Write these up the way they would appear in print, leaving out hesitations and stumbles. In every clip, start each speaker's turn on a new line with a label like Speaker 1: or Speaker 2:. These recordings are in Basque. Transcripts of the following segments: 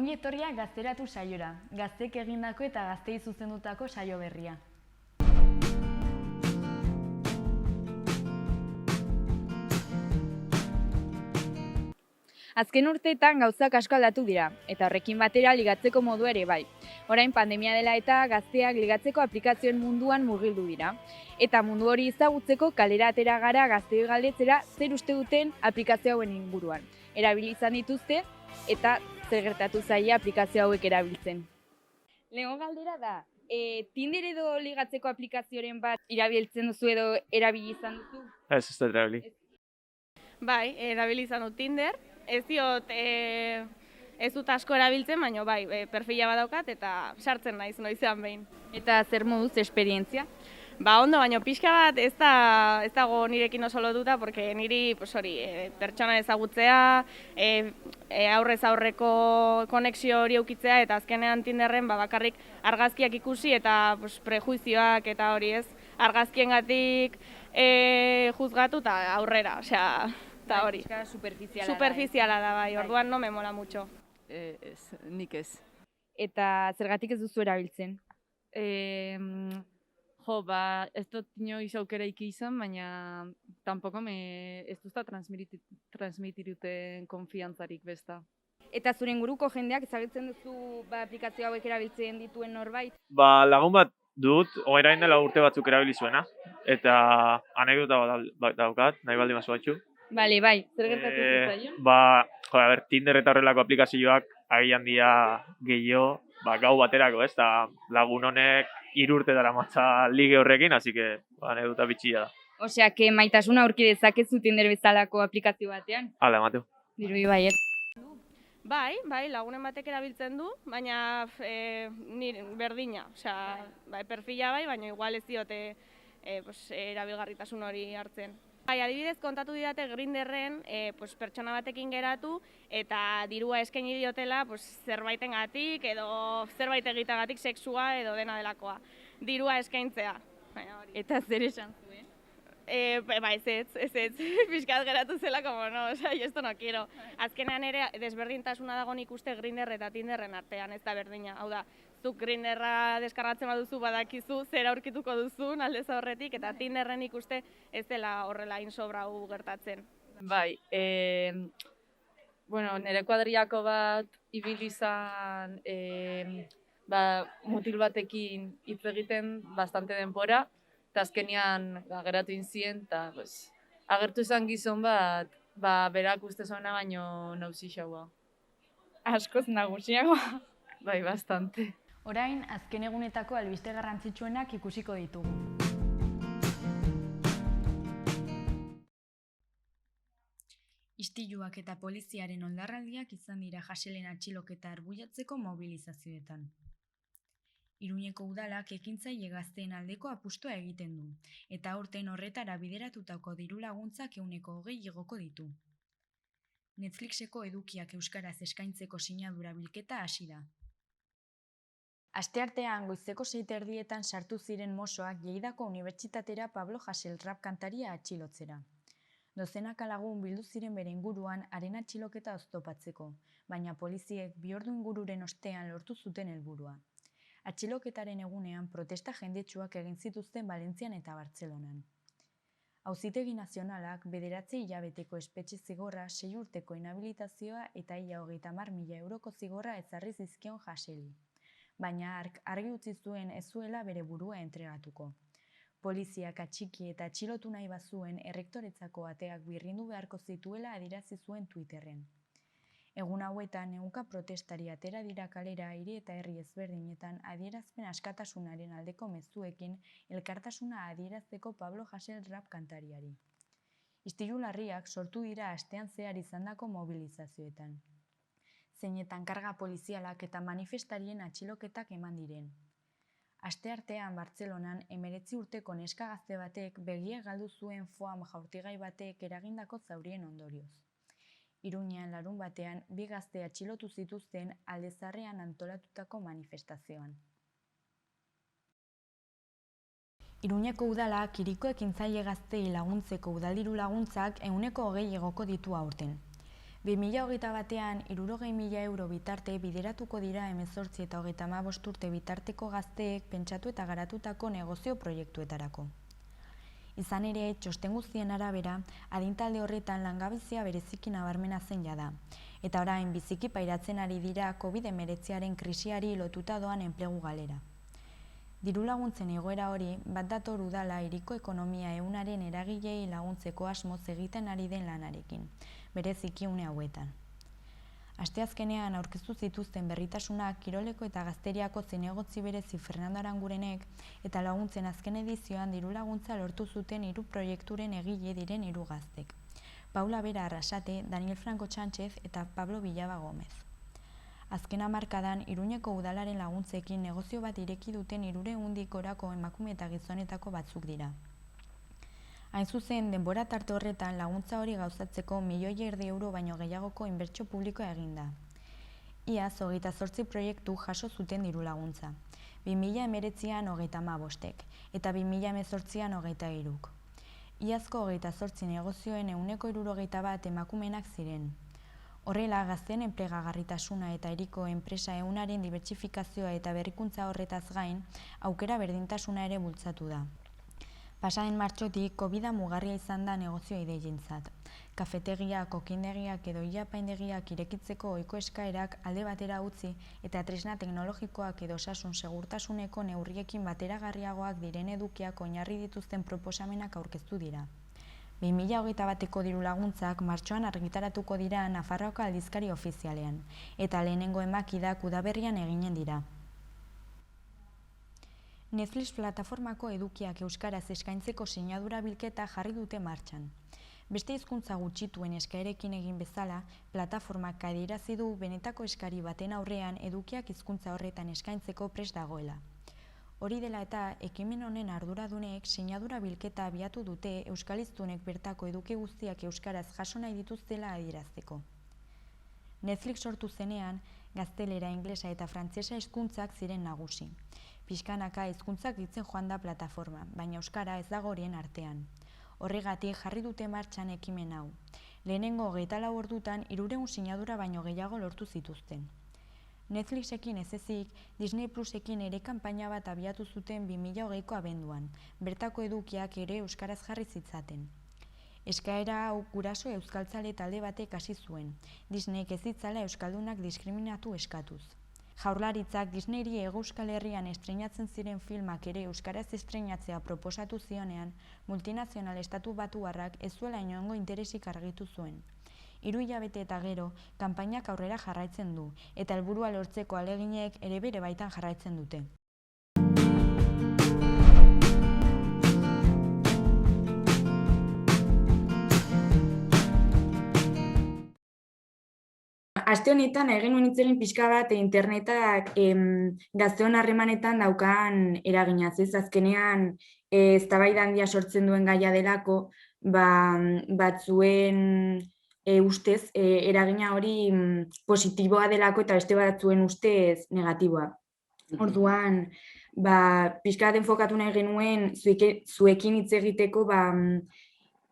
Speaker 1: Ongi etorria Gazteratu saiora, gaztek egindako eta gaztei zuzendutako saio berria.
Speaker 2: Azken urteetan gauzak asko aldatu dira, eta horrekin batera ligatzeko modu ere bai. Orain pandemia dela eta gazteak ligatzeko aplikazioen munduan murgildu dira. Eta mundu hori ezagutzeko kalera atera gara gazteoi galdetzera zer uste duten aplikazio hauen inguruan. Erabili izan dituzte eta zer gertatu zaie aplikazio hauek erabiltzen. Lehengo galdera da, Tinder edo ligatzeko aplikazioren bat erabiltzen duzu edo erabili izan duzu?
Speaker 3: Ez dut erabili.
Speaker 4: Bai, erabili izan dut Tinder. Ez diot, ez dut asko erabiltzen, baina bai, perfila badaukat eta sartzen naiz noizean behin.
Speaker 2: Eta zer moduz esperientzia?
Speaker 4: Ba ondo, baina pixka bat ez dago nirekin oso lotuta, porque niri pertsona ezagutzea, aurrez aurreko konexio hori eukitzea, eta azkenean Tinderren bakarrik argazkiak ikusi eta prejuizioak eta hori ez, argazkiengatik juzgatu eta aurrera, osea, eta hori. Superficiala da, bai, orduan no me mola mucho.
Speaker 5: Nik ez.
Speaker 2: Eta zergatik ez duzu erabiltzen?
Speaker 5: Ez dut inoiz aukera izan, baina tampoko ez duzta transmitiruten konfiantzarik besta.
Speaker 2: Eta zure inguruko jendeak ezagutzen duzu aplikazio hauek erabiltzen dituen norbait?
Speaker 3: Lagun bat dut, orain dela urte batzuk erabili zuena, eta anekdota bat daukat, nahi baldin bazu batzu.
Speaker 2: Bale, bai, zer gertatu zitzaion?
Speaker 3: Tinder eta horrelako aplikazioak agian dira gehiago, gau baterako, ez, eta lagun honek 3 urte daramatza lige horrekin, así que anekdota bitxia da.
Speaker 2: Osea, maitasuna aurki dezakezu Tinder bezalako aplikazio batean?
Speaker 3: Hala, Mateo.
Speaker 2: Dirudi baiet.
Speaker 4: Bai, lagunen batek erabiltzen du, baina berdina, osea, perfila bai, baina igual ez diote erabilgarritasun hori hartzen. Bai, adibidez kontatu didate Grinderren pertsona batekin geratu eta dirua eskaini diotela zerbaitengatik edo zerbait egiteagatik sexua edo dena delakoa. Dirua eskaintzea.
Speaker 2: Eta zer esan zuen?
Speaker 4: Ez, pixkat geratu zela, como no, osea, yo esto no quiero. Azkenean ere desberdintasuna dago nik uste Grindr eta Tinderren artean, ez da berdina. Hau da, zuk Grinderra deskargatzen baduzu badakizu zer aurkituko duzun aldez aurretik, eta Tinderren ikuste ez dela horrela insobrau gertatzen.
Speaker 5: Bai, nire kuadriako bat ibili izan mutil batekin hitz egiten bastante denbora, eta azkenean geratu inzien, eta agertu izan gizon bat, berak uste zuena baino nausixagoa.
Speaker 2: Askoz nagusiagoa.
Speaker 5: Bai, bastante.
Speaker 1: Orain, azken egunetako albiste garrantzitsuenak ikusiko ditugu. Istiluak eta poliziaren oldarraldiak izan dira Jaselen atxiloketa arbuiatzeko mobilizazioetan. Iruñeko udalak ekintzaile gazteen aldeko apustua egiten du, eta aurten horretara bideratutako diru laguntzak 20% igoko ditu. Netflixeko edukiak euskaraz eskaintzeko sinadura bilketa hasi da. Asteartean goizeko 6:30 sartu ziren Mossoak Lleidako Unibertsitatera Pablo Hasél rap kantaria atxilotzera. Dozenaka lagun bildu ziren bere inguruan haren atxiloketa oztopatzeko, baina poliziek 2 ordu ingururen ostean lortu zuten helburua. Atxiloketaren egunean protesta jendetsuak egin zituzten Valentzian eta Bartzelonan. Auzitegi Nazionalak 9 hilabeteko espetxe zigorra, 6 urteko inhabilitazioa eta ia 30.000 euroko zigorra ezarri zizkion Haséli. Baina hark argi utzi zuen ez zuela bere burua entregatuko. Poliziak atxiki eta atxilotu nahi bazuen errektoretzako ateak birrindu beharko zituela adierazi zuen Twitterren. Egun hauetan ehunka protestari atera dira kalera hiri eta herri ezberdinetan adierazpen askatasunaren aldeko mezuekin elkartasuna adierazteko Pablo Hasél rap kantariari. Istilu larriak sortu dira astean zehar izandako mobilizazioetan. Zeinetan karga polizialak eta manifestarien atxiloketak eman diren. Asteartean Bartzelonan 19 urteko neska gazte batek begia galdu zuen foam jaurtigai batek eragindako zaurien ondorioz. Iruñean larunbatean 2 gazte atxilotu zituzten Alde Zaharrean antolatutako manifestazioan. Iruñeko udalak hiriko ekintzaile gazteei laguntzeko udaldiru laguntzak 20% igoko ditu aurten. 2021ean 60.000 euro bitarte bideratuko dira 18 eta 35 urte bitarteko gazteek pentsatu eta garatutako negozio proiektuetarako. Izan ere, txosten guztien arabera, adintalde horretan langabezia bereziki nabarmena zen jada. Eta orain biziki pairatzen ari dira COVID-19aren krisiari lotuta doan enplegu galera. Diru laguntzen egoera hori, bat dator udala hiriko ekonomia ehunaren eragilei laguntzeko asmoz egiten ari den lanarekin, bereziki une hauetan. Asteazkenean aurkeztu zituzten berritasunak kiroleko eta gazteriako zinegotzi berezi Fernando Arangurenek eta laguntzen azken edizioan diru laguntza lortu zuten 3 proiekturen egile diren 3 gaztek. Paula Bera Arrasate, Daniel Franco Sánchez eta Pablo Villaba Gómez. Azken hamarkadan, Iruñeko udalaren laguntzekin negozio bat ireki duten 300 gorako emakume eta gizonetako batzuk dira. Hain zuzen, denbora tarte horretan laguntza hori gauzatzeko €1.000.000 baino gehiagoko inbertsio publikoa eginda. Iaz, 28 proiektu jaso zuten diru laguntza. 2019an 35ek eta 2018an 23k. Iazko 28 negozioen 161 emakumenak ziren. Horrela, gazteen enplegagarritasuna eta hiriko enpresa ehunaren dibertsifikazioa eta berrikuntza horretaz gain, aukera berdintasuna ere bultzatu da. Pasaden martxotik, COVID-a mugarria izan da negozio ideientzat. Kafetegiak, kokindegiak edo ilapaindegiak irekitzeko ohiko eskaerak alde batera utzi eta tresna teknologikoak edo osasun segurtasuneko neurriekin bateragarriagoak diren edukiak oinarri dituzten proposamenak aurkeztu dira. 2021eko diru laguntzak martxoan argitaratuko dira Nafarroako aldizkari ofizialean, eta lehenengo emakidak udaberrian eginen dira. Netflix plataformako edukiak euskaraz eskaintzeko sinadura bilketa jarri dute martxan. Beste hizkuntza gutxituen eskaerekin egin bezala, plataformak adierazi du benetako eskari baten aurrean edukiak hizkuntza horretan eskaintzeko prest dagoela. Hori dela eta, ekimen honen arduradunek sinadura bilketa abiatu dute euskaliztunek bertako eduki guztiak euskaraz jaso nahi dituztela adierazteko. Netflix sortu zenean, gaztelera, inglesa eta frantsesa hizkuntzak ziren nagusi. Pixkanaka hizkuntzak ditzen joan da plataforma, baina euskara ez dago horien artean. Horregatik jarri dute martxan ekimen hau. Lehenengo 24 ordutan 300 sinadura baino gehiago lortu zituzten. Netflixekin ez ezik, Disney Plusekin ere kanpaina bat abiatu zuten 2020ko abenduan, bertako edukiak ere euskaraz jarri zitzaten. Eskaera hau guraso euskaltzale talde batek hasi zuen, Disneyk ez ditzala euskaldunak diskriminatu eskatuz. Jaurlaritzak Disneyri Hego Euskal Herrian estreinatzen ziren filmak ere euskaraz estreinatzea proposatu zionean, multinazional estatu batuarrak ez zuela inongo interesik argitu zuen. 3 hilabete eta gero, kanpainak aurrera jarraitzen du, eta helburua lortzeko ahaleginek ere bere baitan jarraitzen dute. Aste honetan egin nuen hitz egin pixka bat internetak gazteon harremanetan daukan eraginaz, ez azkenean eztabaida handia sortzen duen gaia delako, batzuen ustez eragina hori positiboa delako eta beste batzuen ustez negatiboa. Orduan, pixka bat enfokatu nahi genuen zuekin hitz egiteko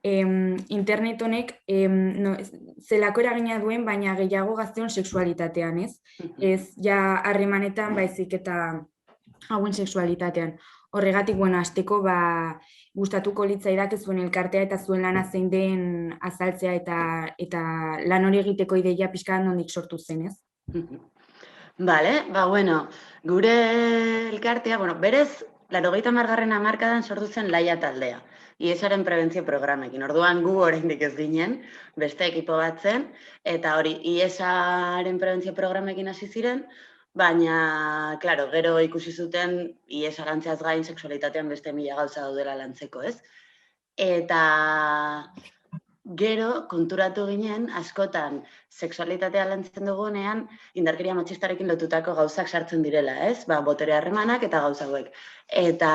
Speaker 1: internet honek zelako eragina duen, baina gehiago gazteon sexualitatean, ez? Ez ja harremanetan baizik eta hauen sexualitatean. Horregatik, hasteko gustatuko litzaidak zuen elkartea eta zuen lana zein den azaltzea eta lan hori egiteko ideia pixka bat nondik sortu zen, ez?
Speaker 6: Bale, gure elkartea, berez, 80. hamarkadan sortu zen Laia taldea. IESaren prebentzio programekin. Orduan gu oraindik ez ginen, beste ekipo bat zen, eta hori IESaren prebentzio programekin hasi ziren, baina, klaro, gero ikusi zuten IESa lantzeaz gain sexualitatean beste 1000 gauza daudela lantzeko, ez? Eta gero konturatu ginen, askotan sexualitatea lantzen dugunean, indarkeria matxistarekin lotutako gauzak sartzen direla, ez? Botere harremanak eta gauza hauek. Eta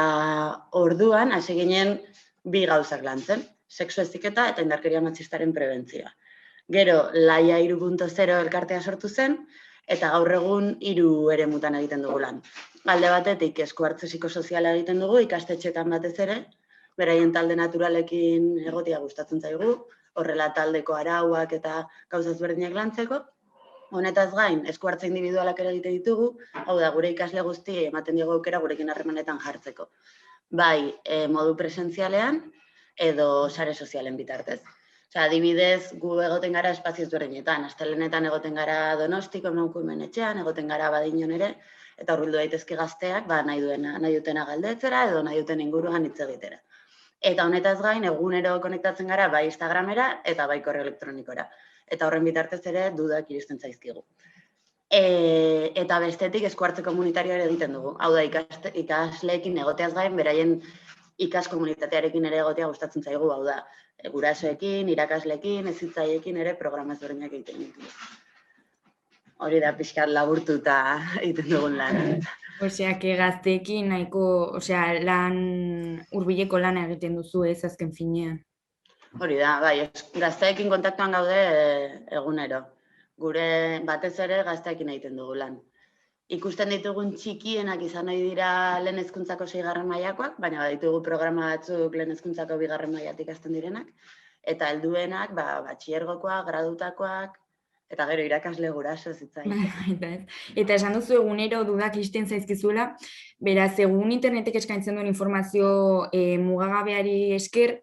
Speaker 6: orduan, hasi ginen 2 gauzak lantzen, sexu heziketa eta indarkeria matxistaren prebentzioa. Gero, Laia 3.0 elkartea sortu zen, eta gaur egun 3 eremutan egiten dugu lan. Alde batetik, esku hartze psikosoziala egiten dugu, ikastetxeetan batez ere, beraien talde naturalekin egotia gustatzen zaigu, horrela taldeko arauak eta gauza ezberdinak lantzeko. Honetaz gain, esku hartze individualak ere egite ditugu, hau da, gure ikasle guztiei ematen diegu aukera gurekin harremanetan jartzeko. Bai, modu presentzialean edo sare sozialen bitartez. Osea, adibidez, gu egoten gara espazio ezberdinetan, astelehenetan egoten gara Donostiko emakumen etxean, egoten gara Badiñon ere, eta hurbildu daitezke gazteak, nahi dutena galdetzera edo nahi duten inguruan hitz egitera. Eta honetaz gain, egunero konektatzen gara bai Instagramera eta bai korreo elektronikora. Eta horren bitartez ere dudak iristen zaizkigu. Eta bestetik esku hartze komunitarioa ere egiten dugu. Hau da, ikasleekin egoteaz gain, beraien ikas komunitatearekin ere egotea gustatzen zaigu. Hau da, gurasoekin, irakasleekin, hezitzaileekin ere programa ezberdinak egiten ditugu. Hori da pixkat laburtuta egiten dugun lan.
Speaker 1: Osea, gazteekin nahiko, lan hurbileko lana egiten duzu ez azken finean.
Speaker 6: Hori da, bai, gazteekin kontaktuan gaude egunero. Gure batez ere gazteekin egiten dugu lan. Ikusten ditugun txikienak izan nahi dira lehen hezkuntzako 6. mailakoak, baina baditugu programa batzuk lehen hezkuntzako 2. mailatik hasten direnak, eta helduenak, batxilergokoak, gradutakoak, eta gero irakasle guraso zitzaileak.
Speaker 1: Eta esan duzu egunero dudak iristen zaizkizuela, beraz, egun internetek eskaintzen duen informazio mugagabeari esker,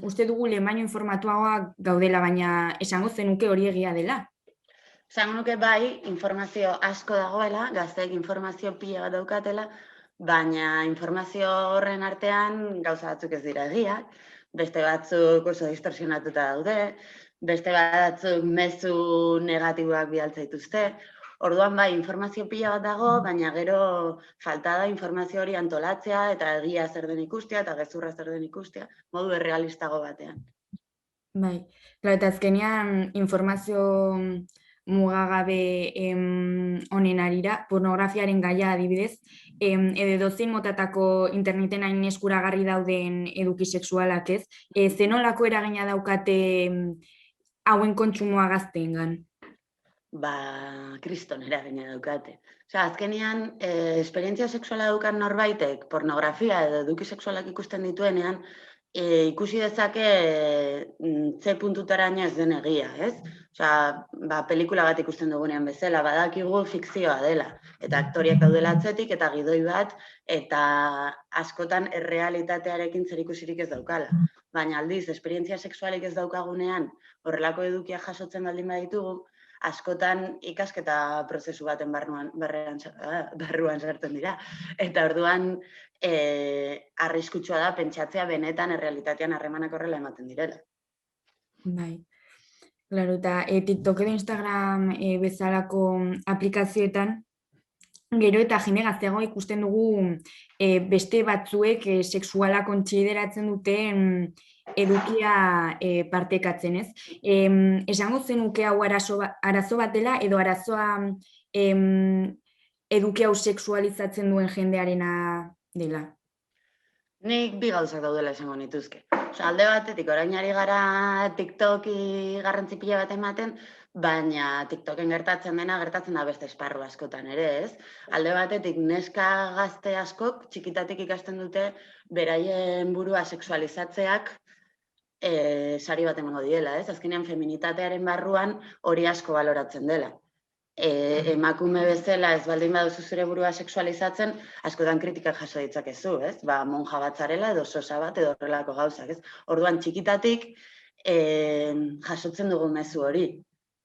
Speaker 1: uste dugu lehen baino informatuagoak gaudela, baina esango zenuke hori egia dela?
Speaker 6: Esango nuke bai, informazio asko dagoela, gazteek informazio pila bat daukatela, baina informazio horren artean gauza batzuk ez dira egiak, beste batzuk oso distorsionatuta daude, beste batzuk mezu negatiboak bidaltzen dituzte. Orduan bai, informazio pila bat dago, baina gero falta da informazio hori antolatzea eta egia zer den ikustea eta gezurra zer den ikustea, modu errealistago batean.
Speaker 1: Bai, eta azkenean informazio mugagabe honen arira, pornografiaren gaia adibidez, edo dozein motatako interneten hain eskuragarri dauden eduki sexualak ez, zenolako eragina daukate hauen kontsumoa gazteengan?
Speaker 6: Kriston eragina daukate. Osea, azkenean, esperientzia sexuala daukan norbaitek, pornografia edo eduki sexualak ikusten dituenean, ikusi dezake ze puntutaraino ez den egia, ez? Osea, pelikula bat ikusten dugunean bezala, badakigu fikzioa dela, eta aktoriak daudela atzetik, eta gidoi bat, eta askotan errealitatearekin zerikusirik ez daukala. Baina aldiz, esperientzia sexualik ez daukagunean, horrelako edukia jasotzen baldin baditugu, askotan ikasketa prozesu baten barruan sartzen dira. Eta orduan, arriskutsua da pentsatzea benetan errealitatean harremanak horrela ematen direla.
Speaker 1: Bai. Claro, eta TikTok edo Instagram bezalako aplikazioetan, gero eta jende gazteago ikusten dugu beste batzuek sexuala kontsideratzen duten edukia partekatzen, ez? Esango zenuke hau arazo bat dela edo arazoa eduki hau sexualizatzen duen jendearena dela?
Speaker 6: Nik bi gauzak daudela esango nituzke. Alde batetik, orain ari gara TikToki garrantzi pila bat ematen, baina TikToken gertatzen da beste esparru askotan ere, ez? Alde batetik, neska gazte askok txikitatik ikasten dute beraien burua sexualizatzeak sari bat emango diela, ez? Azkenean feminitatearen barruan hori asko baloratzen dela. Emakume bezala ez baldin baduzu zure burua sexualizatzen, askotan kritikak jaso ditzakezu, ez? Monja bat zarela edo sosa bat edo horrelako gauzak, ez? Orduan txikitatik jasotzen dugu mezu hori.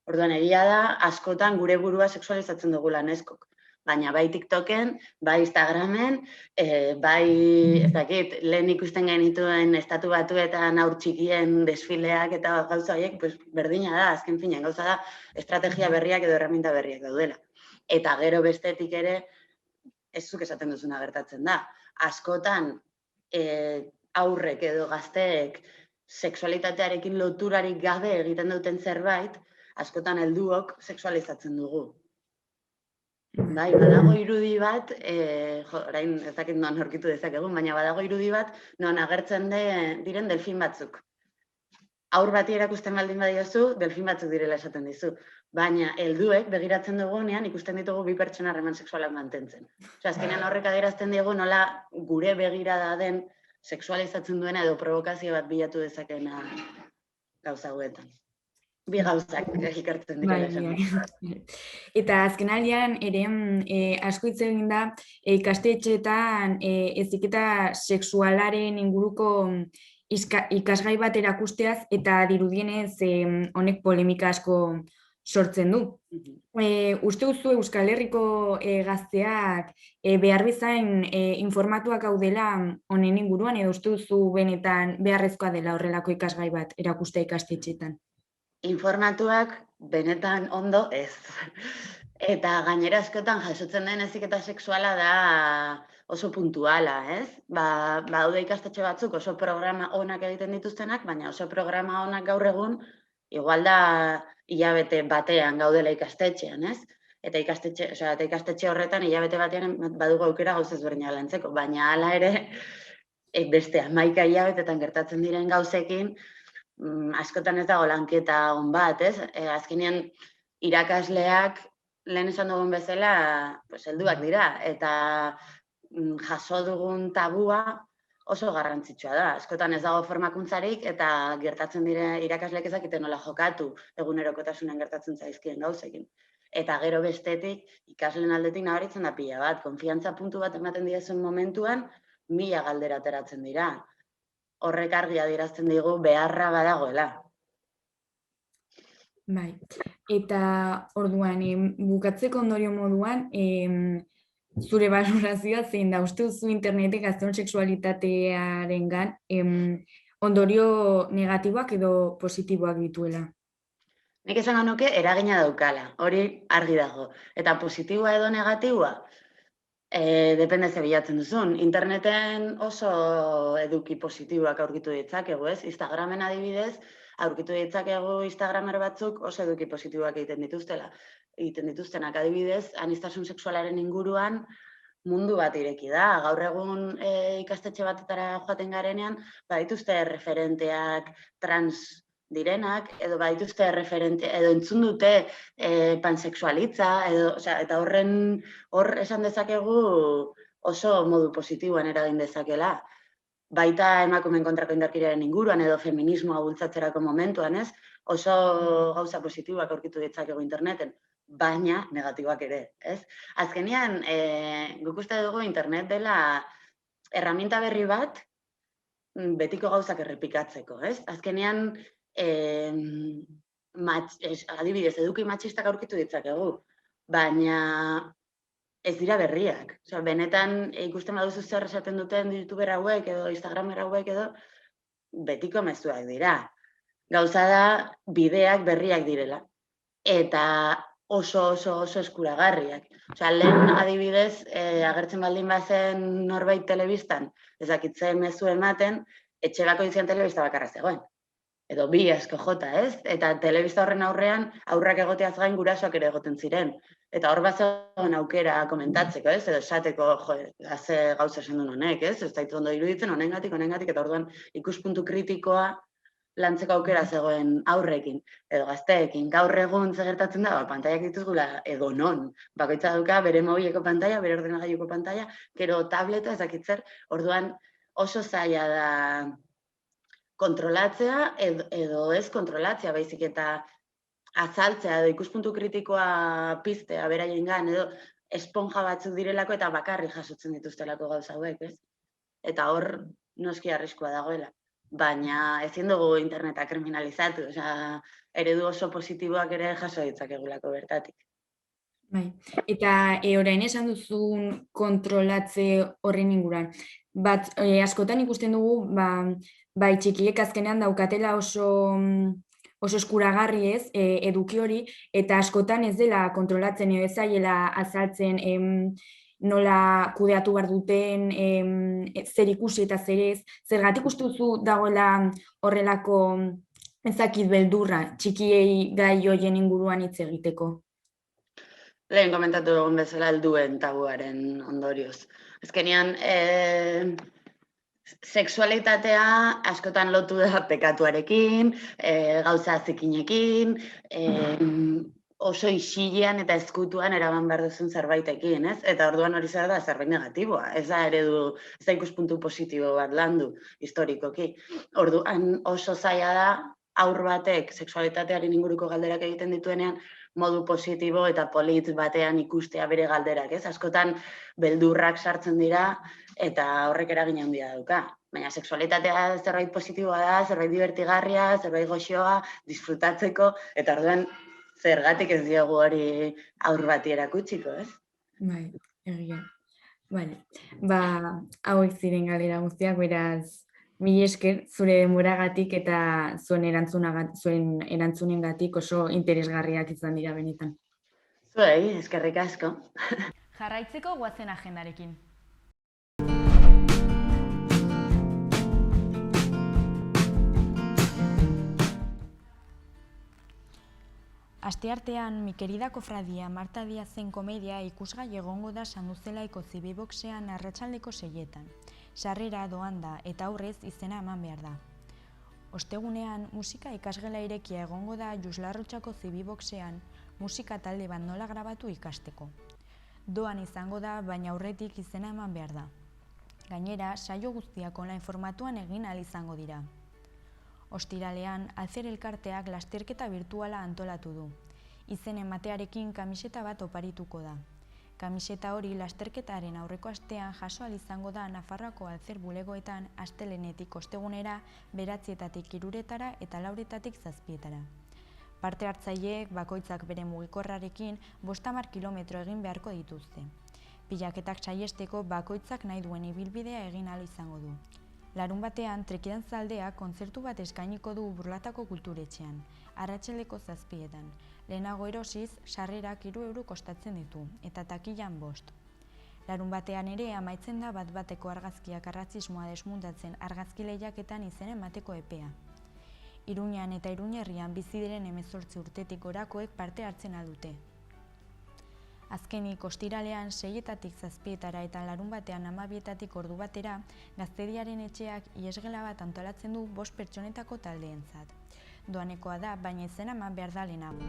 Speaker 6: Orduan egia da, askotan gure burua sexualizatzen dugula neskok. Baina bai TikToken, bai Instagramen, bai, ez dakit, lehen ikusten genituen estatu batuetan haur txikien desfileak eta gauza horiek, berdina da, azken finean, gauza da, estrategia berriak edo herramienta berriak daudela. Eta gero bestetik ere, ez zuk esaten duzuna gertatzen da. Askotan, aurrek edo gazteek sexualitatearekin loturarik gabe egiten duten zerbait, askotan helduok sexualizatzen dugu. Bai, badago irudi bat, orain ez dakit noan aurkitu dezakegun, baina badago irudi bat noan agertzen diren delfin batzuk. Aur bati erakusten baldin badiozu, delfin batzuk direla esaten dizu. Baina helduek begiratzen dugunean ikusten ditugu bi pertsona harreman sexualak mantentzen. Azkenean horrek adierazten diegu nola gure begirada den sexualizatzen duena edo provokazio bat bilatu dezakeena gauza hauetan. Bi gauzak ikertzen direla esan.
Speaker 1: Eta azken aldian ere asko hitz egin da ikastetxeetan heziketa sexualaren inguruko ikasgai bat erakusteaz eta dirudienez honek polemika asko sortzen du. Uste duzu Euskal Herriko gazteak behar bezain informatuak gaudela honen inguruan, edo uste duzu benetan beharrezkoa dela horrelako ikasgai bat erakustea ikastetxeetan?
Speaker 6: Informatuak benetan ondo ez. Eta gainera askotan jasotzen den heziketa sexuala da oso puntuala, ez? Daude ikastetxe batzuk oso programa onak egiten dituztenak, baina oso programa onak gaur egun igual da hilabete batean gaudela ikastetxean, ez? Eta ikastetxe horretan hilabete batean badugu aukera gauz ezberdinak lantzeko, baina hala ere beste 11 hilabetetan gertatzen diren gauzekin askotan ez dago lanketa on bat, ez? Azkenean irakasleak lehen esan dugun bezala helduak dira eta jaso dugun tabua oso garrantzitsua da. Askotan ez dago formakuntzarik eta gertatzen dire irakasleek ez dakite nola jokatu egunerokotasunean gertatzen zaizkien gauzekin. Eta gero bestetik ikasleen aldetik nabaritzen da pila bat, konfiantza puntu bat ematen diezun momentuan 1000 galdera ateratzen dira. Horrek argi adierazten digu beharra badagoela.
Speaker 1: Bai, eta orduan, bukatzeko ondorio moduan, zure balorazioa zein da, uste duzu internetek gazteon sexualitatearengan ondorio negatiboak edo positiboak dituela?
Speaker 6: Nik esango nuke eragina daukala, hori argi dago. Eta positiboa edo negatiboa? Depende ze bilatzen duzun. Interneten oso eduki positiboak aurkitu ditzakegu, ez? Instagramen adibidez, aurkitu ditzakegu Instagramer batzuk oso eduki positiboak egiten dituztenak adibidez, aniztasun sexualaren inguruan mundu bat ireki da. Gaur egun ikastetxe batetara joaten garenean, badituzte referenteak trans direnak, edo badituzte referente, edo entzun dute pansexualitza, eta hor esan dezakegu oso modu positiboan eragin dezakela. Baita emakumeen kontrako indarkeriaren inguruan, edo feminismoa bultzatzerako momentuan, ez? Oso gauza positiboak aurkitu ditzakegu interneten, baina negatiboak ere, ez? Azkenean, guk uste dugu internet dela erraminta berri bat betiko gauzak errepikatzeko, ez? Azkenean, adibidez, eduki matxistak aurkitu ditzakegu, baina ez dira berriak. Benetan ikusten baduzu zer esaten duten youtuber hauek edo instagramer hauek edo betiko mezuak dira. Gauza da bideak berriak direla eta oso eskuragarriak. Lehen adibidez, agertzen baldin bazen norbait telebistan, ezakitzen mezu ematen, etxe bakoitzean telebista bakarra zegoen. Edo bi asko jota, ez? Eta telebista horren aurrean aurrak egoteaz gain gurasoak ere egoten ziren. Eta hor bat zegoen aukera komentatzeko, ez? Edo esateko, ze gauza esan duen honek, ez? Ez daitu ondo iruditzen, honengatik, eta orduan ikuspuntu kritikoa lantzeko aukera zegoen aurrekin, edo gazteekin. Gaur egun gertatzen da, pantaiak dituzgula edo non. Bakoitza dauka bere mobileko pantaia, bere ordenagailuko pantaia, gero tableta ezakitzer, orduan oso zaila da kontrolatzea edo ez kontrolatzea, baizik eta azaltzea edo ikuspuntu kritikoa piztea beraiengan edo esponja batzuk direlako eta bakarrik jasotzen dituztelako gauza hauek, ez? Eta hor noski arriskua dagoela. Baina ezin dugu interneta kriminalizatu, eredu oso positiboak ere jaso ditzakegulako bertatik.
Speaker 1: Bai, eta orain esan duzun kontrolatze horren inguruan. Askotan ikusten dugu, bai txikiek azkenean daukatela oso eskuragarri ez, eduki hori, eta askotan ez dela kontrolatzen edo ez zaiela azaltzen nola kudeatu behar duten, zer ikusi eta zer ez, zergatik uste duzu dagoela horrelako ezakit beldurra txikiei gai hoien inguruan hitz egiteko?
Speaker 6: Lehen komentatu dugun bezala helduen tabuaren ondorioz. Azkenean, sexualitatea askotan lotu da pekatuarekin, gauza zikinekin, oso isilean eta ezkutuan eraman behar duzun zerbaitekin, ez? Eta orduan hori zer da zerbait negatiboa, ez da eredu, ez da ikuspuntu positibo bat landu historikoki. Orduan oso zaila da haur batek sexualitatearen inguruko galderak egiten dituenean, modu positibo eta polit batean ikustea bere galderak, ez? Askotan beldurrak sartzen dira eta horrek eragin handia dauka. Baina sexualitatea zerbait positiboa da, zerbait divertigarria, zerbait goxoa, disfrutatzeko, eta orduan zergatik ez diogu hori haur bati erakutsiko, ez?
Speaker 1: Bai, egia. Vale. Hauek ziren galdera guztiak, beraz, mila esker zure denboragatik eta zuen erantzunengatik oso interesgarriak izan dira benetan.
Speaker 6: Zuei, eskerrik asko.
Speaker 1: Jarraitzeko goazen agendarekin. Asteartean, Mi querida cofradia Marta Diazen komedia ikusgai egongo da Sanduzelaiko Zibiboxean arratsaldeko 6etan. Sarrera doan da eta aurrez izena eman behar da. Ostegunean, musika ikasgela irekia egongo da Juslarrotxako Zibiboxean musika talde bat nola grabatu ikasteko. Doan izango da, baina aurretik izena eman behar da. Gainera, saio guztiak online formatuan egin ahal izango dira. Ostiralean, Alzer elkarteak lasterketa virtuala antolatu du. Izen ematearekin kamiseta bat oparituko da. Kamiseta hori lasterketaren aurreko astean jaso ahal izango da Nafarroako Alzer bulegoetan astelehenetik ostegunera 9:00 3:00 eta 4:00 7:00. Parte hartzaileek bakoitzak bere mugikorrarekin 50 kilometro egin beharko dituzte. Pilaketak saihesteko bakoitzak nahi duen ibilbidea egin ahal izango du. Larunbatean, Trekidantza aldea kontzertu bat eskainiko du Burlatako kulturetxean, arratsaldeko 7:00. Lehenago erosiz, sarrerak 3 euro kostatzen ditu, eta takilan 5. Larunbatean ere amaitzen da bat-bateko argazkiak arrazismoa desmuntatzen argazki lehiaketan izen emateko epea. Iruñan eta Iruñerrian bizi diren 18 urtetik gorakoek parte hartzen dute. Azkenik, ostiralean 6:00 7:00 eta larunbatean 12:00 ordu batera, Gaztediaren etxeak iesgela bat antolatzen du 5 pertsonetako taldeentzat. Doanekoa da, baina izena eman behar da lehenago.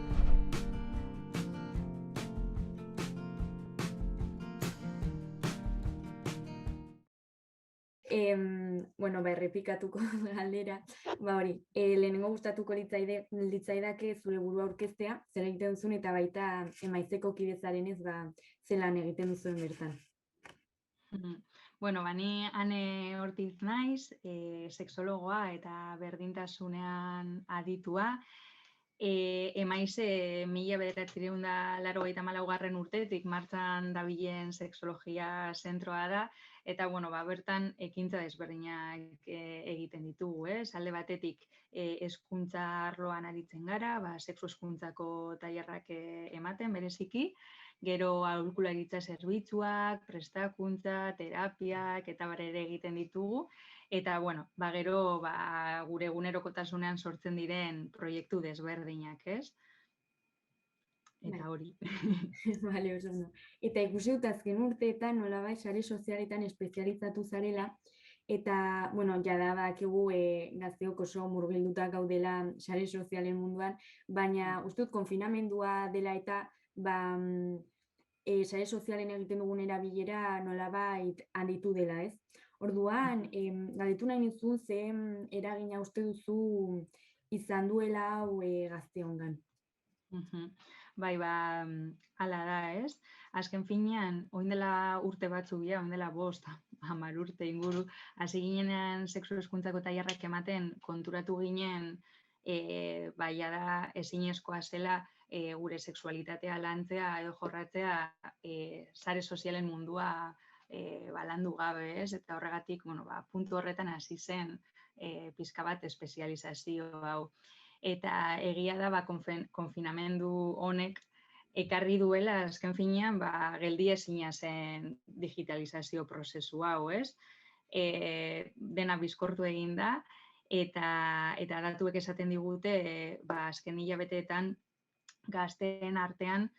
Speaker 1: Errepikatuko galdera, lehenengo gustatuko litzaidake zure burua aurkeztea, zer egiten duzun eta baita emaitzeko kidezaren ez zelan egiten duzuen bertan.
Speaker 7: Ni Ane Ortiz naiz, sexologoa eta berdintasunean aditua. Emaiz 1984 urtetik martxan dabilen sexologia zentroa da, eta bertan ekintza desberdinak egiten ditugu, alde batetik hezkuntza arloan aritzen gara, sexu hezkuntzako tailerrak ematen bereziki, gero aholkularitza zerbitzuak, prestakuntza, terapiak eta ere egiten ditugu, eta gero gure egunerokotasunean sortzen diren proiektu desberdinak, ez? Eta hori.
Speaker 1: Bale, oso ondo. Eta ikusi dut azken urteetan nolabait sare sozialetan espezializatu zarela, eta, jada badakigu gazteok oso murgilduta gaudela sare sozialen munduan, baina uste dut konfinamendua dela eta sare sozialen egiten dugun erabilera nolabait handitu dela, ez? Orduan, galdetu nahi nizun zen eragina uste duzu izan duela hau gazteongan.
Speaker 7: Hala da, ez? Azken finean, oin dela urte batzuk, oin dela 5-10 urte inguru, hasi ginean sexu hezkuntzako tailerrak ematen konturatu ginen da ezinezkoa zela gure sexualitatea lantzea edo jorratzea sare sozialen mundua landu gabe, ez? Eta horregatik, puntu horretan hasi zen pixka bat espezializazio hau. Eta egia da, konfinamendu honek ekarri duela, azken finean, geldi ezina zen digitalizazio prozesu hau, ez? Dena bizkortu egin da, eta datuek esaten digute, azken hilabeteetan gazteen artean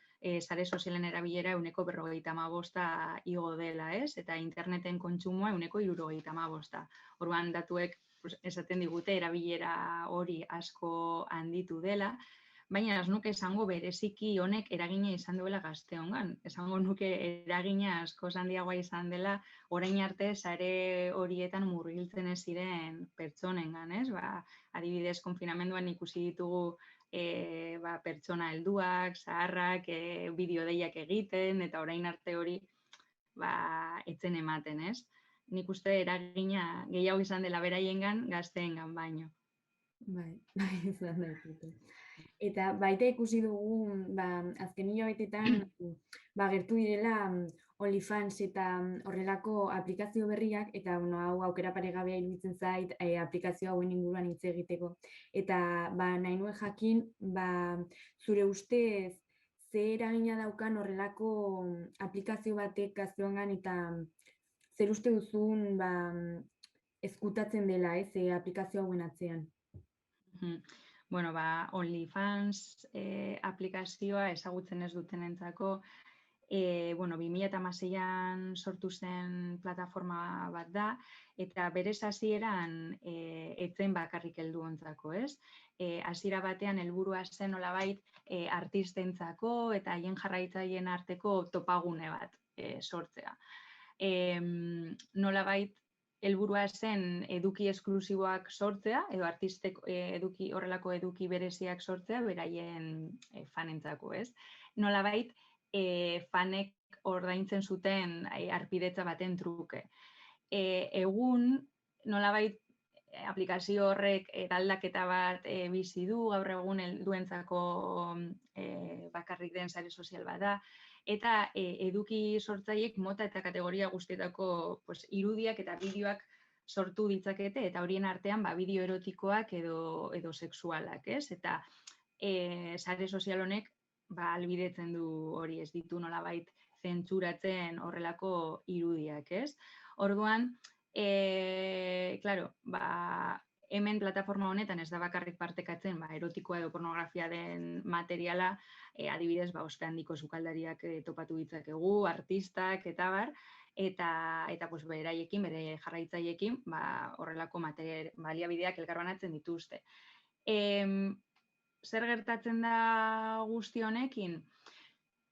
Speaker 7: sare sozialen erabilera 45% igo dela, ez? Eta interneten kontsumoa 75%. Orduan datuek esaten digute erabilera hori asko handitu dela, baina ez nuke esango bereziki honek eragina izan duela gazteongan. Esango nuke eragina asko handiagoa izan dela orain arte sare horietan murgiltzen ez ziren pertsonengan, ez? Adibidez, konfinamenduan ikusi ditugu pertsona helduak, zaharrak, bideo-deiak egiten, eta orain arte hori etzen ematen, ez? Nik uste eragina gehiago izan dela beraiengan gazteengan baino.
Speaker 8: Bai, izan daiteke. Eta baita ikusi dugu, azken hilabetetan gertu direla OnlyFans eta horrelako aplikazio berriak, eta hau aukera paregabea iruditzen zait aplikazio hauen inguruan hitz egiteko. Eta nahi nuen jakin, zure ustez, ze eragina daukan horrelako aplikazio batek gazteongan, eta zer uste duzun ezkutatzen dela, aplikazio hauen atzean?
Speaker 7: Bueno, OnlyFans aplikazioa ezagutzen ez dutenentzako, 2016an sortu zen plataforma bat da, eta berez hasieran etzen bakarrik helduontzako, ez? Hasiera batean helburua zen nolabait artistentzako eta haien jarraitzaileen arteko topagune bat sortzea. Nolabait helburua zen eduki esklusiboak sortzea, edo artistek horrelako eduki bereziak sortzea, beraien fanentzako, ez? Nolabait, fanek ordaintzen zuten harpidetza baten truke. Egun, nolabait, aplikazio horrek aldaketa bat bizi du, gaur egun helduentzako bakarrik den sare sozial bat da, eta eduki sortzaileek mota eta kategoria guztietako irudiak eta bideoak sortu ditzakete, eta horien artean bideo erotikoak edo sexualak, ez? Eta sare sozial honek ahalbidetzen du hori, ez ditu nolabait zentsuratzen horrelako irudiak, ez? Orduan, hemen plataforma honetan ez da bakarrik partekatzen erotikoa edo pornografia den materiala, adibidez, ospe handiko sukaldariak topatu ditzakegu, artistak eta bar, eta beraiekin, bere jarraitzaileekin, horrelako baliabideak elkarbanatzen dituzte. Zer gertatzen da guzti honekin?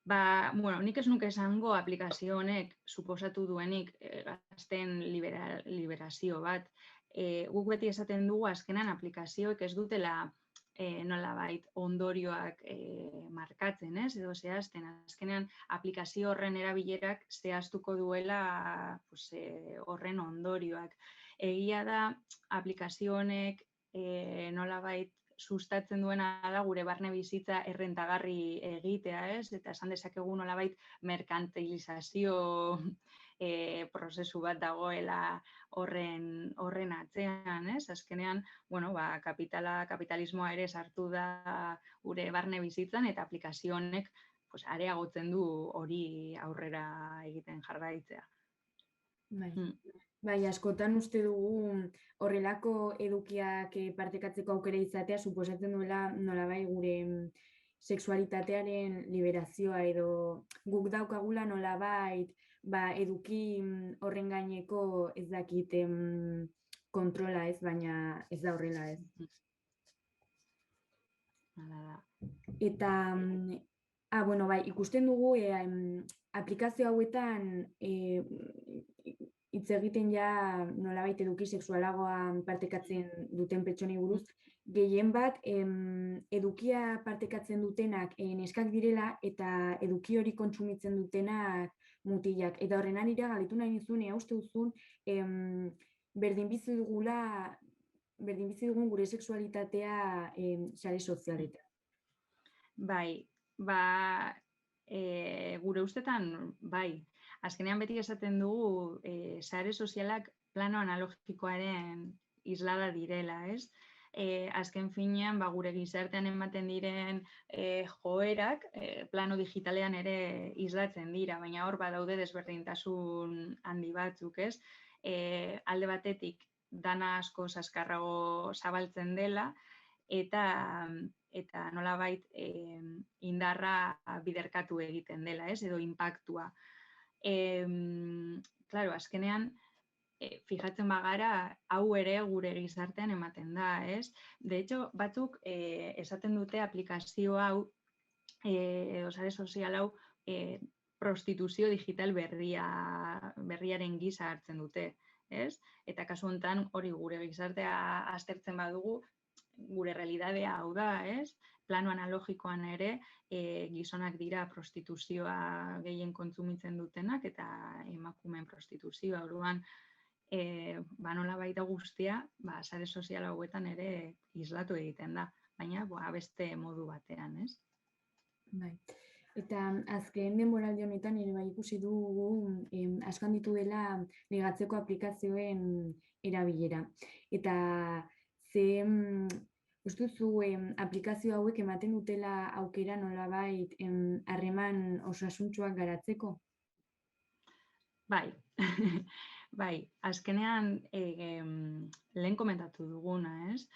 Speaker 7: Nik ez nuke esango aplikazio honek suposatu duenik gazteen liberazio bat. Guk beti esaten dugu azkenan aplikazioek ez dutela nolabait ondorioak markatzen, ez? Edo zehazten, azkenean aplikazio horren erabilerak zehaztuko duela horren ondorioak. Egia da aplikazio honek nolabait sustatzen duena da gure barne bizitza errentagarri egitea, ez? Eta esan dezakegu nolabait merkantilizazio prozesu bat dagoela horren atzean, ez? Azkenean, kapitalismoa ere sartu da gure barne bizitzan, eta aplikazio honek areagotzen du hori aurrera egiten jarraitzea.
Speaker 8: Bai, askotan uste dugu horrelako edukiak partekatzeko aukera izatea suposatzen duela nolabai gure sexualitatearen liberazioa, edo guk daukagula nolabait eduki horren gaineko ez dakit kontrola, ez, baina ez da horrela, ez. Eta, ikusten dugu aplikazio hauetan hitz egiten ja nolabait eduki sexualagoa partekatzen duten pertsonei buruz, gehien bat edukia partekatzen dutenak neskak direla eta eduki hori kontsumitzen dutenak mutilak. Eta horren arira galitu nahi nizun, uste duzun, berdin bizi dugun gure sexualitatea sare sozialetan.
Speaker 7: Bai, gure ustetan, bai. Azkenean beti esaten dugu sare sozialak plano analogikoaren islada direla, ez? Azken finean, gure gizartean ematen diren joerak plano digitalean ere islatzen dira, baina hor badaude desberdintasun handi batzuk, ez? Alde batetik dana asko azkarrago zabaltzen dela, eta nolabait indarra biderkatu egiten dela, ez? Edo inpaktua. Azkenean, fijatzen bagara, hau ere gure gizartean ematen da, ez? De hecho, batzuk esaten dute aplikazio hau, edo sare sozial hau, prostituzio digital berriaren gisa hartzen dute, ez? Eta kasu honetan hori gure gizartea aztertzen badugu, gure realidadea hau da, ez? Plano analogikoan ere, gizonak dira prostituzioa gehien kontsumitzen dutenak eta emakumeen prostituzioa. Orduan, nola baita guztia, sare sozial hauetan ere islatu egiten da, baina beste modu batean, ez?
Speaker 8: Bai. Eta azken denboraldi honetan ere bai ikusi dugu asko handitu dela ligatzeko aplikazioen erabilera. Eta ze uste duzu aplikazio hauek ematen dutela aukera nolabait harreman osasuntsuak garatzeko?
Speaker 7: Bai, bai, azkenean lehen komentatu duguna, ez?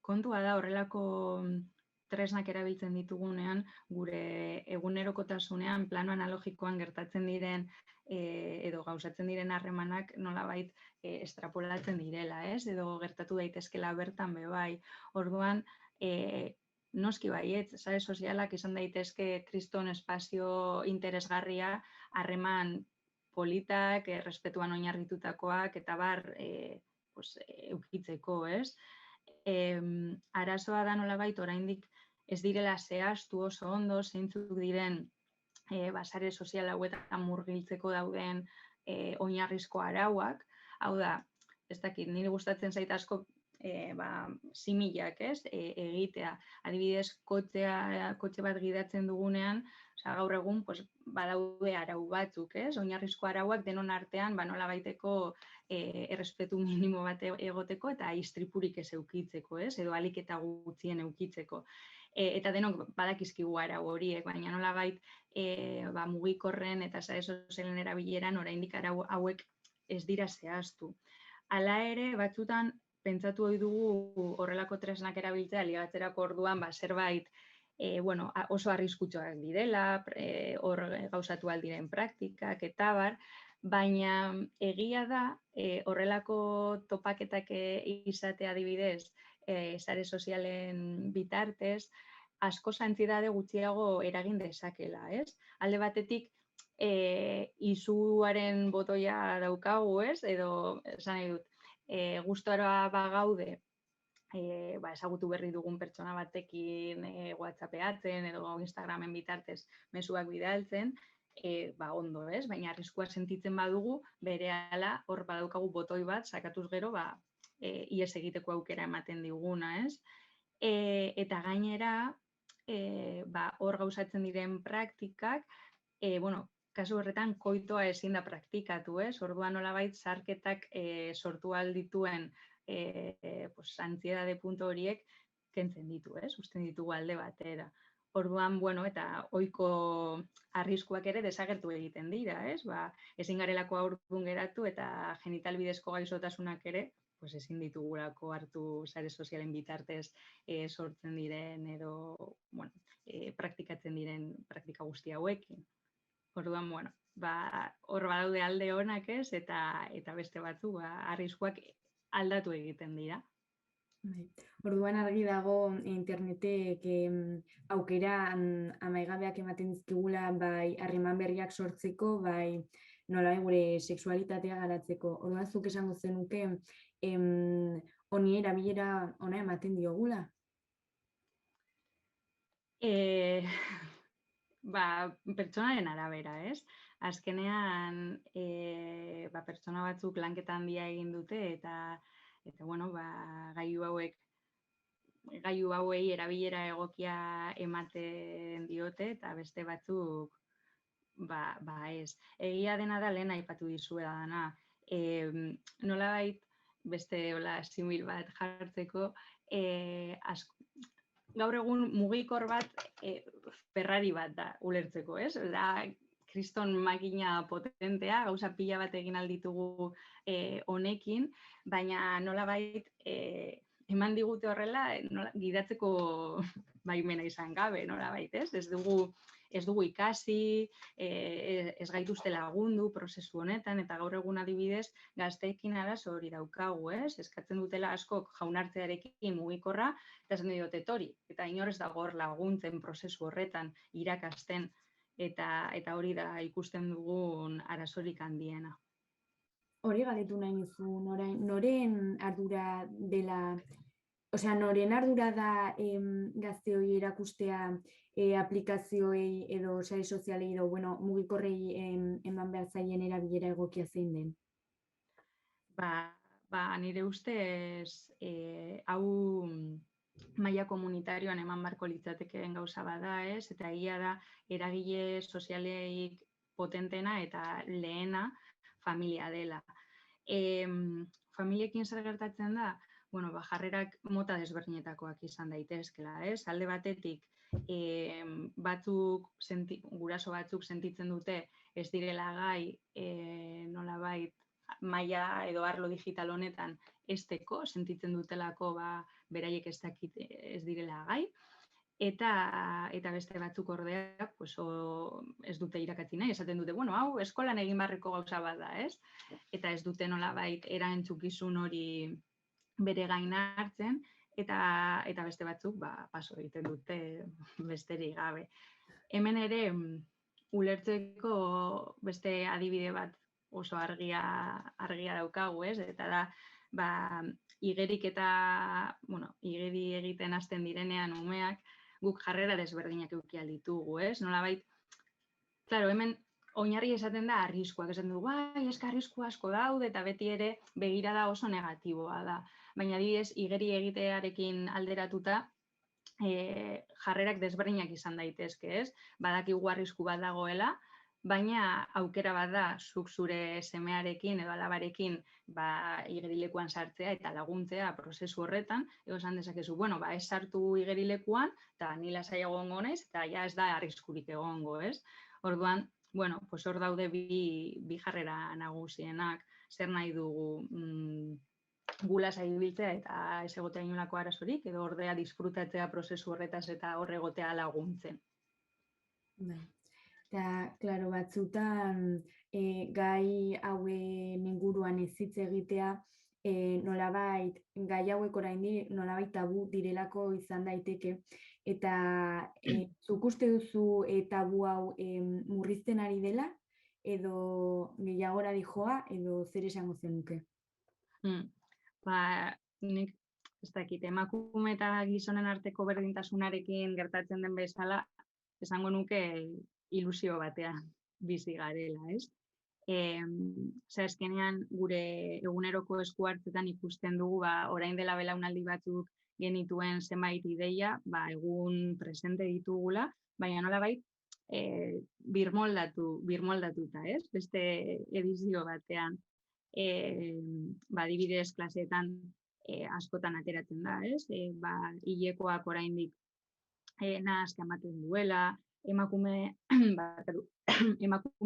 Speaker 7: Kontua da horrelako tresnak erabiltzen ditugunean, gure egunerokotasunean, plano analogikoan gertatzen diren edo gauzatzen diren harremanak nolabait estrapolatzen direla, ez? Edo gertatu daitezkela bertan bai. Orduan, noski baietz, sare sozialak izan daitezke kriston espazio interesgarria, harreman politak, errespetuan oinarritutakoak, eta eukitzeko, ez? Arazoa da nolabait oraindik ez direla zehaztu oso ondo, zeintzuk diren sare sozial hauetan murgiltzeko dauden oinarrizko arauak. Hau da, ez dakit, niri gustatzen zait asko similak, ez? Egitea. Adibidez, kotxe bat gidatzen dugunean, gaur egun badaude arau batzuk, ez? Oinarrizko arauak denon artean nolabaiteko errespetu minimo bat egoteko eta istripurik ez eukitzeko, ez? Edo ahalik eta gutxien eukitzeko. Eta denok badakizkigu arau horiek, baina nolabait mugikorren eta sare sozialen erabileran oraindik arau hauek ez dira zehaztu. Hala ere, batzutan pentsatu ohi dugu horrelako tresnak erabiltzea ligatzerako orduan zerbait oso arriskutsuak direla, hor gauzatu aldiren praktikak eta bar, baina egia da horrelako topaketak izatea adibidez sare sozialen bitartez, asko antsiedade gutxiago eragin dezakela, ez? Alde batetik, izuaren botoia daukagu, ez? Edo, esan nahi dut, gustora bagaude, ezagutu berri dugun pertsona batekin WhatsAppeatzen edo Instagramen bitartez mezuak bidaltzen, ondo, ez? Baina arriskua sentitzen badugu, berehala hor badaukagu botoi bat, sakatuz gero, ihes egiteko aukera ematen diguna, ez? Eta gainera, hor gauzatzen diren praktikak, kasu horretan koitoa ezin da praktikatu, ez? Orduan nolabait sarketak sortu aldituen antsiedade puntu horiek kentzen ditu, ez? Uzten ditugu alde batera. Orduan, eta ohiko arriskuak ere desagertu egiten dira, ez? Ezin garelako haurdun geratu eta genital bidezko gaixotasunak ere ezin ditugulako hartu sare sozialen bitartez sortzen diren edo praktikatzen diren praktika guzti hauekin. Orduan, hor badaude alde onak, ez? Eta beste batzu, arriskuak aldatu egiten dira.
Speaker 8: Orduan argi dago internetek aukera amaigabeak ematen dizkigula bai harreman berriak sortzeko, bai nola gure sexualitatea garatzeko. Orduan zuk esango zenuke honi erabilera ona ematen diogula?
Speaker 7: Pertsonaren arabera, ez? Azkenean, pertsona batzuk lanketa handia egin dute eta gailu hauei erabilera egokia ematen diote eta beste batzuk ez. Egia dena da lehen aipatu dizuedana. Nolabait beste simil bat jartzeko, gaur egun mugikor bat Ferrari bat da ulertzeko, ez? Da kriston makina potentea, gauza pila bat egin alditugu honekin, baina nolabait eman digute horrela gidatzeko baimena izan gabe, nolabait, ez? Ez dugu ikasi, ez gaituzte lagundu prozesu honetan, eta gaur egun adibidez gazteekin arazo hori daukagu, ez? Eskatzen dutela askok jaunartzearekin mugikorra, eta esan diote hori, eta inor ez dago hor laguntzen prozesu horretan irakasten, eta hori da ikusten dugun arazorik handiena.
Speaker 8: Hori galdetu nahi nizun, orain, noren ardura dela, noren ardura da gazteoi erakustea aplikazioei edo sare sozialei edo, mugikorrei eman behar zaien erabilera egokia zein den?
Speaker 7: Nire ustez, hau maila komunitarioan eman beharko litzatekeen gauza bada, ez? Eta egia da, eragile sozialeik potentena eta lehena familia dela. Familiekin zer gertatzen da? Jarrerak mota desberdinetakoak izan daitezkela, ez? Alde batetik, guraso batzuk sentitzen dute ez direla gai, nolabait, maila edo arlo digital honetan esteko, sentitzen dutelako beraiek ez direla gai, eta beste batzuk ordea ez dute irakatsi nahi, esaten dute, hau eskolan egin barreko gauza bat da, ez? Eta ez dute nolabait erantzukizun hori bere gain hartzen, eta beste batzuk paso egiten dute besterik gabe. Hemen ere ulertzeko beste adibide bat oso argia daukagu, ez? Eta da, igeri egiten hasten direnean umeak, guk jarrera desberdinak eduki ahal ditugu, ez? Nolabait, hemen oinarri esaten da arriskuak, esaten dugu, arrisku asko daude, eta beti ere begirada oso negatiboa da. Baina adibidez, igeri egitearekin alderatuta, jarrerak desberdinak izan daitezke, ez? Badakigu arrisku bat dagoela, baina aukera bat da zuk zure semearekin edo alabarekin igerilekuan sartzea eta laguntzea prozesu horretan, edo esan dezakezu, ez sartu igerilekuan, eta ni lasai egongo naiz, eta ja ez da arriskurik egongo, ez? Orduan, hor daude bi jarrera nagusienak, zer nahi dugu gu lasai ibiltzea eta ez egotea inolako arazorik, edo ordea disfrutatzea prozesu horretaz eta hor egotea laguntzen.
Speaker 8: Eta, klaro, batzutan gai hauen inguruan ez hitz egitea, nolabait, gai hauek oraindik nolabait tabu direlako izan daiteke, eta zuk uste duzu tabu hau murrizten ari dela, edo gehiagora dijoa, edo zer esango zenuke?
Speaker 7: Nik ez dakit, emakume eta gizonen arteko berdintasunarekin gertatzen den bezala, esango nuke ilusio batean bizi garela, ez? Azkenean gure eguneroko esku hartzetan ikusten dugu, orain dela belaunaldi batzuk genituen zenbait ideia, egun presente ditugula, baina nolabait birmoldatuta, ez? Beste edizio batean, adibidez klaseetan askotan ateratzen da, ez? Hilekoak oraindik nahaska ematen duela, emakume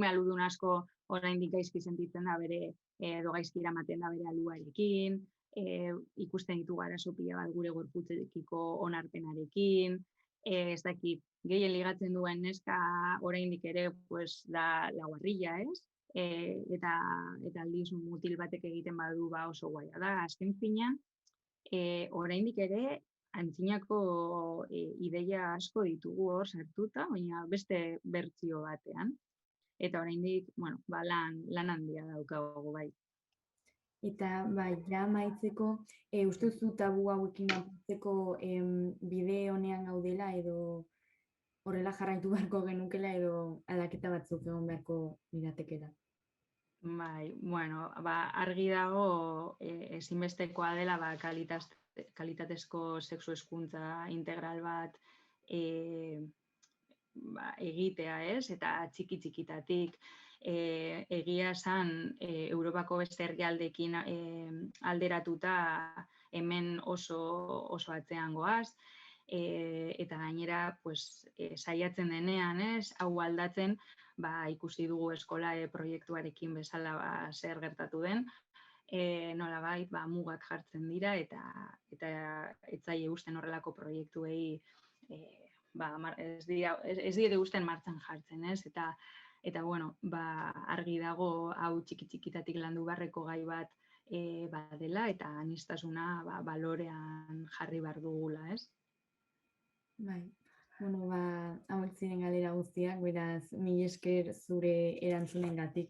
Speaker 7: aludun asko oraindik gaizki sentitzen da edo gaizki eramaten da bere aluarekin, ikusten ditugu arazo pila bat gure gorputzekiko onarpenarekin, ez dakit, gehien ligatzen duen neska oraindik ere da la guarrilla, ez? Eta aldiz mutil batek egiten badu oso guaia da. Azken finean, oraindik ere antzinako ideia asko ditugu hor sartuta, baina beste bertsio batean. Eta oraindik, lan handia daukagu bai.
Speaker 8: Eta ja amaitzeko, uste duzu tabu hauekin amaitzeko bide honean gaudela edo horrela jarraitu beharko genukela edo aldaketa batzuk egon beharko liratekeela?
Speaker 7: Argi dago ezinbestekoa dela kalitatezko sexu hezkuntza integral bat egitea, ez? Eta txiki-txikitatik egia esan Europako beste herrialdeekin alderatuta hemen oso atzean goaz, eta gainera saiatzen denean, ez? Hau aldatzen, ikusi dugu eskola proiektuarekin bezala zer gertatu den, nolabait mugak jartzen dira eta ez zaie usten horrelako proiektuei ez diete usten martxan jartzen, ez? Eta bueno, argi dago hau txiki-txikitatik landu beharreko gai bat badela eta aniztasuna balorean jarri behar dugula, ez?
Speaker 8: Bai. Bueno, hauek ziren galera guztiak, beraz, mila esker zure erantzunengatik.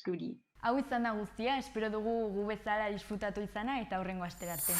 Speaker 7: Zuri.
Speaker 1: Hau izan da guztia, espero dugu gu bezala disfrutatu izana eta hurrengo astera arte.